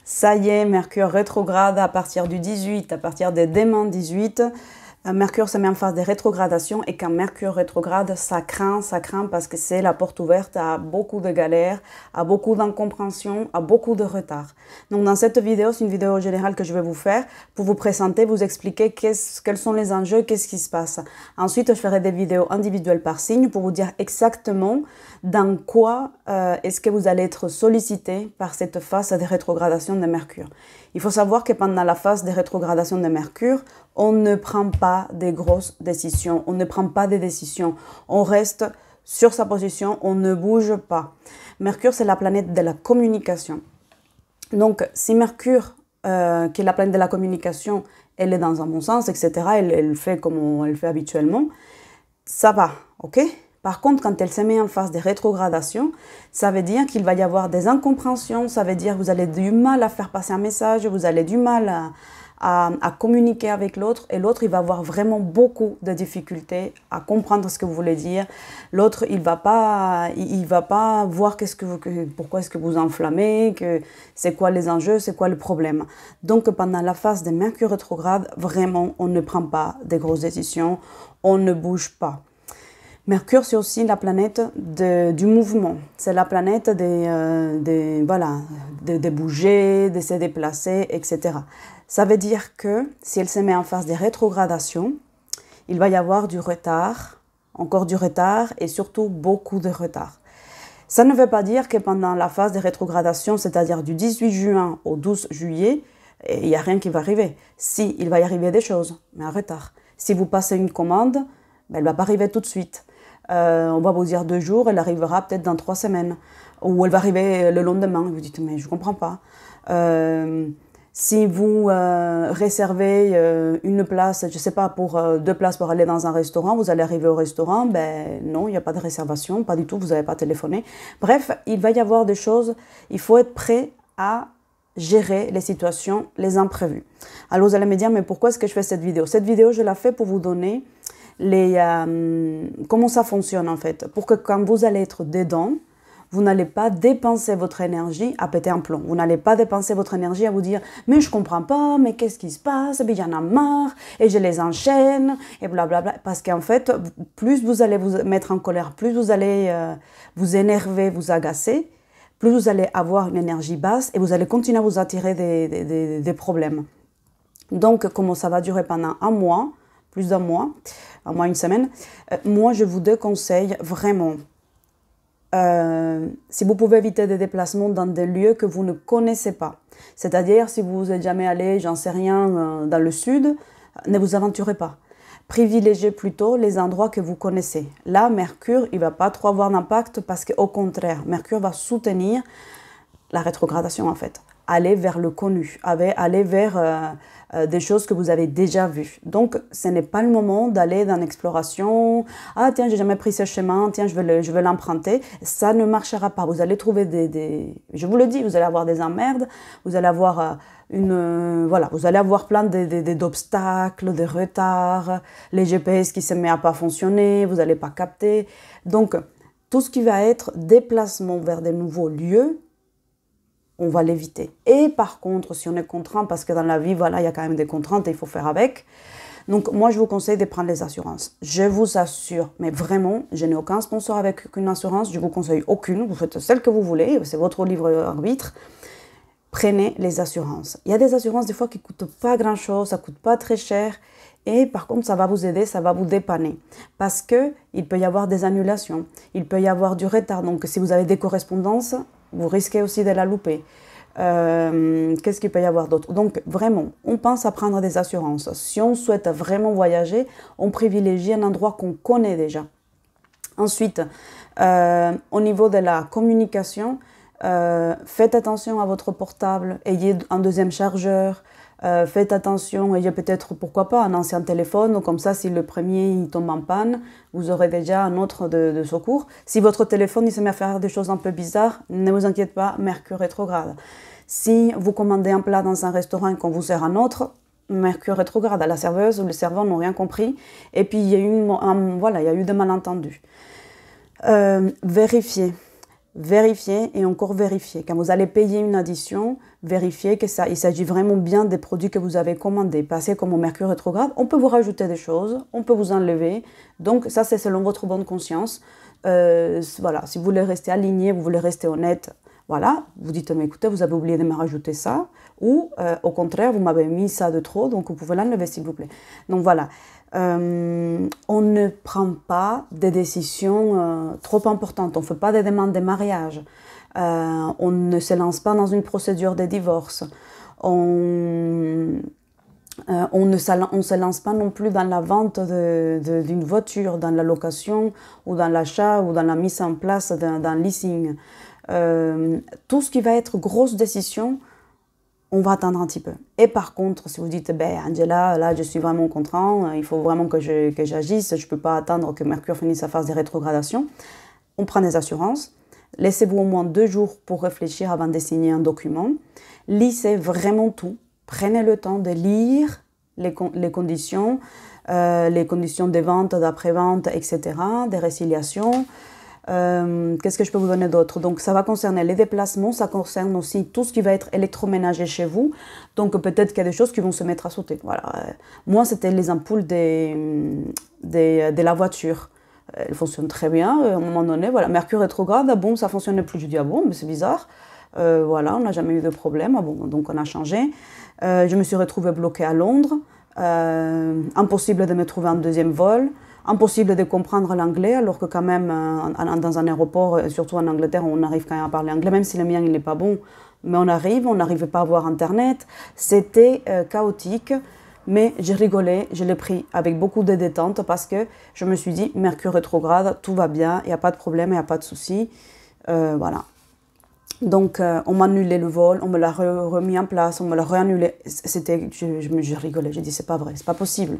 Ça y est, Mercure rétrograde à partir du 18, à partir de demain 18. Mercure se met en phase de rétrogradation et quand Mercure rétrograde, ça craint parce que c'est la porte ouverte à beaucoup de galères, à beaucoup d'incompréhension, à beaucoup de retard. Donc dans cette vidéo, c'est une vidéo générale que je vais vous faire pour vous présenter, vous expliquer quels sont les enjeux, qu'est-ce qui se passe. Ensuite, je ferai des vidéos individuelles par signe pour vous dire exactement dans quoi est-ce que vous allez être sollicité par cette phase de rétrogradation de Mercure. Il faut savoir que pendant la phase de rétrogradation de Mercure, on ne prend pas des grosses décisions, on ne prend pas des décisions, on reste sur sa position, on ne bouge pas. Mercure, c'est la planète de la communication. Donc, si Mercure, qui est la planète de la communication, elle est dans un bon sens, etc., elle fait comme elle fait habituellement, ça va, ok? Par contre, quand elle se met en phase de rétrogradation, ça veut dire qu'il va y avoir des incompréhensions, ça veut dire que vous allez du mal à faire passer un message, vous allez du mal à communiquer avec l'autre, et l'autre, il va avoir vraiment beaucoup de difficultés à comprendre ce que vous voulez dire. L'autre, il va pas voir pourquoi est-ce que vous enflammez, c'est quoi les enjeux, c'est quoi le problème. Donc, pendant la phase de Mercure rétrograde, vraiment, on ne prend pas des grosses décisions, on ne bouge pas. Mercure, c'est aussi la planète du mouvement. C'est la planète de bouger, de se déplacer, etc. Ça veut dire que si elle se met en phase de rétrogradation, il va y avoir du retard, encore du retard et surtout beaucoup de retard. Ça ne veut pas dire que pendant la phase de rétrogradation, c'est-à-dire du 18 juin au 12 juillet, il n'y a rien qui va arriver. Si, il va y arriver des choses, mais en retard. Si vous passez une commande, elle ne va pas arriver tout de suite. On va vous dire 2 jours, elle arrivera peut-être dans 3 semaines. Ou elle va arriver le lendemain. Vous dites, mais je ne comprends pas. Si vous réservez une place, je ne sais pas, pour 2 places pour aller dans un restaurant, vous allez arriver au restaurant, ben non, il n'y a pas de réservation, pas du tout, vous n'avez pas téléphoné. Bref, il va y avoir des choses, il faut être prêt à gérer les situations, les imprévus. Alors vous allez me dire, mais pourquoi est-ce que je fais cette vidéo? Cette vidéo, je la fais pour vous donner comment ça fonctionne en fait, pour que quand vous allez être dedans, vous n'allez pas dépenser votre énergie à péter un plomb. Vous n'allez pas dépenser votre énergie à vous dire « mais je comprends pas, mais qu'est-ce qui se passe, il y en a marre, et je les enchaîne, et blablabla ». Parce qu'en fait, plus vous allez vous mettre en colère, plus vous allez vous énerver, vous agacer, plus vous allez avoir une énergie basse et vous allez continuer à vous attirer des problèmes. Donc, comment ça va durer pendant un mois, plus d'un mois, une semaine, moi je vous déconseille vraiment, si vous pouvez éviter des déplacements dans des lieux que vous ne connaissez pas, c'est-à-dire si vous n'êtes jamais allé, j'en sais rien, dans le sud, ne vous aventurez pas. Privilégiez plutôt les endroits que vous connaissez. Là, Mercure, il ne va pas trop avoir d'impact parce qu'au contraire, Mercure va soutenir la rétrogradation en fait. Aller vers le connu, aller vers des choses que vous avez déjà vues. Donc, ce n'est pas le moment d'aller dans l'exploration. Ah tiens, j'ai jamais pris ce chemin, tiens, je vais l'emprunter. Ça ne marchera pas. Vous allez trouver je vous le dis, vous allez avoir des emmerdes, vous allez avoir vous allez avoir plein d'obstacles, de retards, les GPS qui se mettent à pas fonctionner, vous n'allez pas capter. Donc, tout ce qui va être déplacement vers de nouveaux lieux, on va l'éviter. Et par contre, si on est contraint, parce que dans la vie, voilà, il y a quand même des contraintes et il faut faire avec. Donc, moi, je vous conseille de prendre les assurances. Je vous assure, mais vraiment, je n'ai aucun sponsor avec une assurance, je vous conseille aucune. Vous faites celle que vous voulez, c'est votre libre arbitre. Prenez les assurances. Il y a des assurances, des fois, qui ne coûtent pas grand-chose, ça ne coûte pas très cher. Et par contre, ça va vous aider, ça va vous dépanner. Parce qu'il peut y avoir des annulations, il peut y avoir du retard. Donc, si vous avez des correspondances, vous risquez aussi de la louper. Qu'est-ce qu'il peut y avoir d'autre? Donc, vraiment, on pense à prendre des assurances. Si on souhaite vraiment voyager, on privilégie un endroit qu'on connaît déjà. Ensuite, au niveau de la communication, faites attention à votre portable, ayez un deuxième chargeur, faites attention, ayez peut-être, pourquoi pas, un ancien téléphone, comme ça, si le premier il tombe en panne, vous aurez déjà un autre de secours. Si votre téléphone il se met à faire des choses un peu bizarres, ne vous inquiétez pas, Mercure rétrograde. Si vous commandez un plat dans un restaurant et qu'on vous sert un autre, Mercure rétrograde, la serveuse ou le serveur n'ont rien compris, et puis il y a eu des malentendus. Vérifiez. vérifiez et encore vérifiez. Quand vous allez payer une addition, vérifiez que il s'agit vraiment bien des produits que vous avez commandés. Parce que comme au Mercure rétrograde, on peut vous rajouter des choses, on peut vous enlever. Donc ça, c'est selon votre bonne conscience. Voilà, si vous voulez rester aligné, vous voulez rester honnête, voilà, vous dites, mais écoutez, vous avez oublié de me rajouter ça. Ou au contraire, vous m'avez mis ça de trop, donc vous pouvez l'enlever s'il vous plaît. Donc voilà. On ne prend pas des décisions trop importantes, on ne fait pas des demandes de mariage, on ne se lance pas dans une procédure de divorce, on ne se lance pas non plus dans la vente d'une voiture, dans la location ou dans l'achat ou dans la mise en place d'un leasing. Tout ce qui va être grosse décision, on va attendre un petit peu. Et par contre, si vous dites, ben Angela, là je suis vraiment contraint, il faut vraiment que j'agisse, je ne peux pas attendre que Mercure finisse sa phase de rétrogradation, on prend des assurances, laissez-vous au moins 2 jours pour réfléchir avant de signer un document, lisez vraiment tout, prenez le temps de lire les conditions des ventes, d'après-vente, etc., des résiliations. Qu'est-ce que je peux vous donner d'autre? Donc ça va concerner les déplacements, ça concerne aussi tout ce qui va être électroménager chez vous. Donc peut-être qu'il y a des choses qui vont se mettre à sauter. Voilà. Moi, c'était les ampoules de la voiture. Elles fonctionnent très bien. À un moment donné, voilà, Mercure rétrograde, ah bon, ça fonctionnait plus. Je dis, ah bon, mais c'est bizarre. Voilà, on n'a jamais eu de problème. Ah bon, donc on a changé. Je me suis retrouvée bloquée à Londres. Impossible de me trouver un deuxième vol. Impossible de comprendre l'anglais, alors que quand même, dans un aéroport, surtout en Angleterre, on arrive quand même à parler anglais, même si le mien, il n'est pas bon. Mais on n'arrivait pas à avoir Internet. C'était chaotique, mais j'ai rigolé, je l'ai pris avec beaucoup de détente parce que je me suis dit, Mercure rétrograde, tout va bien, il n'y a pas de problème, il n'y a pas de souci. Voilà. Donc, on m'a annulé le vol, on me l'a remis en place, on me l'a réannulé. Je rigolais, j'ai dit, c'est pas vrai, c'est pas possible.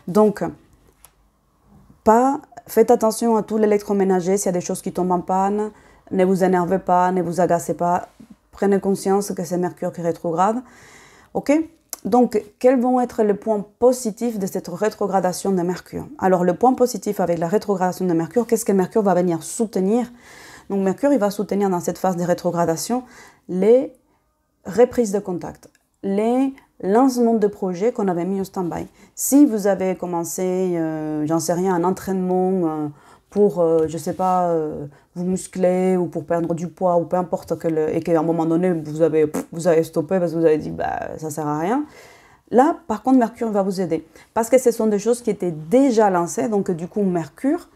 Donc, faites attention à tout l'électroménager, s'il y a des choses qui tombent en panne, ne vous énervez pas, ne vous agacez pas, prenez conscience que c'est Mercure qui rétrograde. Ok? Donc, quels vont être les points positifs de cette rétrogradation de Mercure? Alors, le point positif avec la rétrogradation de Mercure, qu'est-ce que Mercure va venir soutenir? Donc, Mercure, il va soutenir dans cette phase de rétrogradation les reprises de contact, les lancement de projets qu'on avait mis au stand-by. Si vous avez commencé, j'en sais rien, un entraînement pour, je sais pas, vous muscler ou pour perdre du poids ou peu importe, et qu'à un moment donné, vous avez stoppé parce que vous avez dit, bah, ça sert à rien. Là, par contre, Mercure va vous aider. Parce que ce sont des choses qui étaient déjà lancées, donc du coup, Mercure,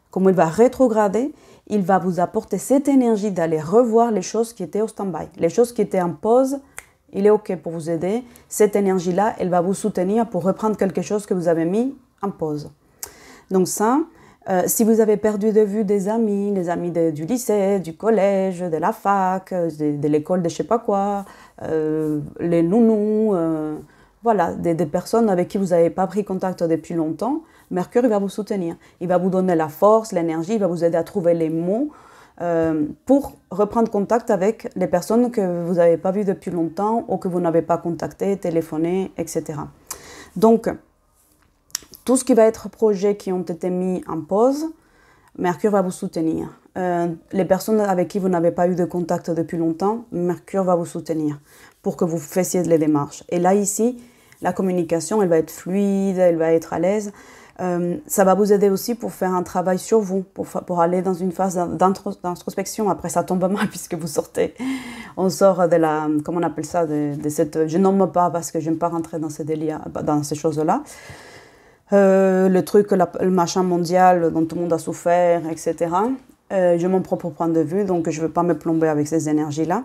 comme il va rétrograder, il va vous apporter cette énergie d'aller revoir les choses qui étaient au stand-by, les choses qui étaient en pause. Il est OK pour vous aider. Cette énergie-là, elle va vous soutenir pour reprendre quelque chose que vous avez mis en pause. Donc ça, si vous avez perdu de vue des amis, les amis du lycée, du collège, de la fac, de l'école de je sais pas quoi, les nounous, voilà, des personnes avec qui vous n'avez pas pris contact depuis longtemps, Mercure, il va vous soutenir. Il va vous donner la force, l'énergie, il va vous aider à trouver les mots, pour reprendre contact avec les personnes que vous n'avez pas vues depuis longtemps ou que vous n'avez pas contactées, téléphoné, etc. Donc, tout ce qui va être projets qui ont été mis en pause, Mercure va vous soutenir. Les personnes avec qui vous n'avez pas eu de contact depuis longtemps, Mercure va vous soutenir pour que vous fassiez les démarches. Et là, ici, la communication, elle va être fluide, elle va être à l'aise. Ça va vous aider aussi pour faire un travail sur vous, pour aller dans une phase d'introspection. Après, ça tombe mal puisque vous sortez. On sort de la, comment on appelle ça, de cette, je nomme pas parce que je n'aime pas rentrer dans ces délires, dans ces choses-là. Le truc, le machin mondial dont tout le monde a souffert, etc. J'ai mon propre point de vue, donc je ne veux pas me plomber avec ces énergies-là.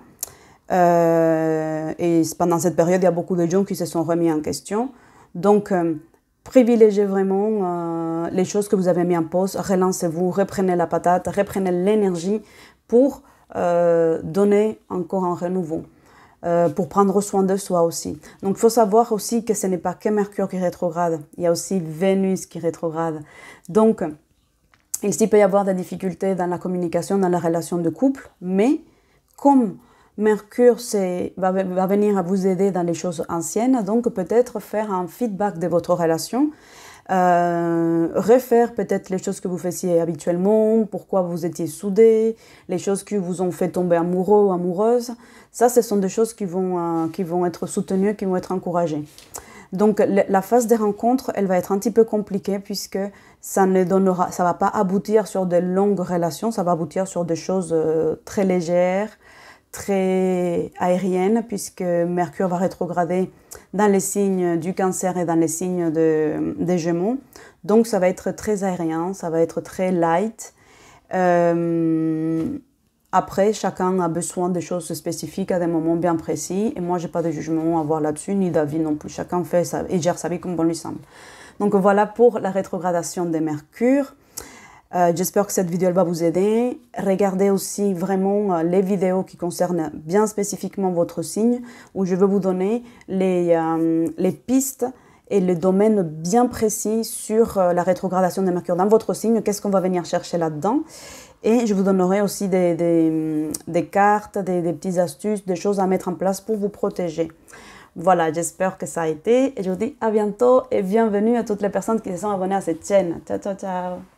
Et pendant cette période, il y a beaucoup de gens qui se sont remis en question. Donc, privilégiez vraiment les choses que vous avez mis en pause, relancez-vous, reprenez la patate, reprenez l'énergie pour donner encore un renouveau, pour prendre soin de soi aussi. Donc il faut savoir aussi que ce n'est pas que Mercure qui rétrograde, il y a aussi Vénus qui rétrograde. Donc il peut y avoir des difficultés dans la communication, dans la relation de couple, mais comme Mercure va venir à vous aider dans les choses anciennes, donc peut-être faire un feedback de votre relation, refaire peut-être les choses que vous faisiez habituellement, pourquoi vous étiez soudés, les choses qui vous ont fait tomber amoureux ou amoureuse. Ça, ce sont des choses qui vont être soutenues, qui vont être encouragées. Donc la phase des rencontres, elle va être un petit peu compliquée puisque ça va pas aboutir sur de longues relations, ça va aboutir sur des choses très légères, très aériennes, puisque Mercure va rétrograder dans les signes du Cancer et dans les signes des Gémeaux. Donc ça va être très aérien, ça va être très light. Après, chacun a besoin de choses spécifiques à des moments bien précis. Et moi, je n'ai pas de jugement à avoir là-dessus, ni d'avis non plus. Chacun fait ça et gère sa vie comme bon lui semble. Donc voilà pour la rétrogradation de Mercure. J'espère que cette vidéo elle va vous aider. Regardez aussi vraiment les vidéos qui concernent bien spécifiquement votre signe, où je vais vous donner les pistes et les domaines bien précis sur la rétrogradation de Mercure dans votre signe, qu'est-ce qu'on va venir chercher là-dedans. Et je vous donnerai aussi des cartes, des petites astuces, des choses à mettre en place pour vous protéger. Voilà, j'espère que ça a été. Et je vous dis à bientôt et bienvenue à toutes les personnes qui se sont abonnées à cette chaîne. Ciao, ciao, ciao.